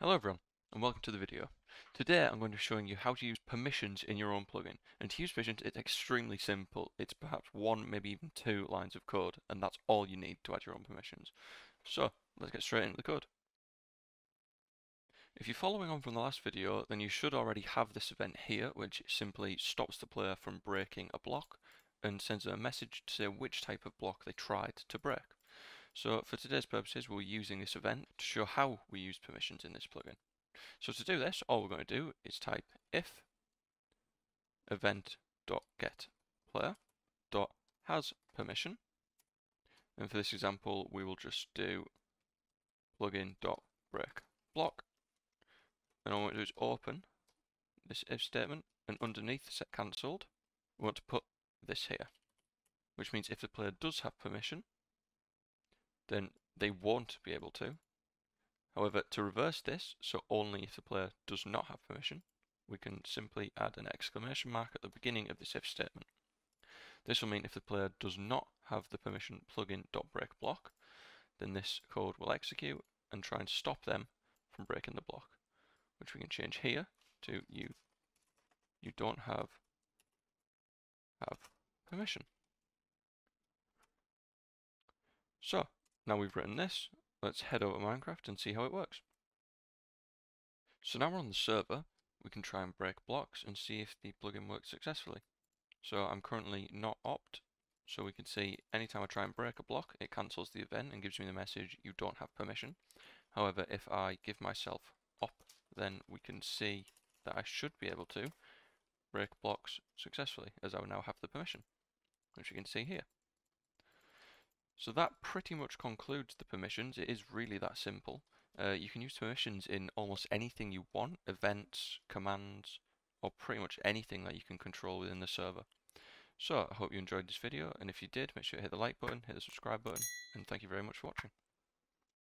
Hello everyone, and welcome to the video. Today I'm going to be showing you how to use permissions in your own plugin. And to use permissions, it's extremely simple. It's perhaps one, maybe even two lines of code, and that's all you need to add your own permissions. So, let's get straight into the code. If you're following on from the last video, then you should already have this event here, which simply stops the player from breaking a block and sends a message to say which type of block they tried to break. So for today's purposes, we're using this event to show how we use permissions in this plugin. So to do this, all we're going to do is type if event.getPlayer.hasPermission, and for this example, we will just do plugin.breakBlock, and all we want to do is open this if statement, and underneath set cancelled, we want to put this here, which means if the player does have permission, then they won't be able to. However, to reverse this, so only if the player does not have permission, we can simply add an exclamation mark at the beginning of this if statement. This will mean if the player does not have the permission plugin.breakBlock, then this code will execute and try and stop them from breaking the block, which we can change here to you don't have permission. So, now we've written this, let's head over to Minecraft and see how it works. So now we're on the server, we can try and break blocks and see if the plugin works successfully. So I'm currently not opt, so we can see anytime I try and break a block, it cancels the event and gives me the message, you don't have permission. However, if I give myself op, then we can see that I should be able to break blocks successfully, as I now have the permission, which you can see here. So that pretty much concludes the permissions. It is really that simple. You can use permissions in almost anything you want, events, commands, or pretty much anything that you can control within the server. So I hope you enjoyed this video, and if you did, make sure to hit the like button, hit the subscribe button, and thank you very much for watching.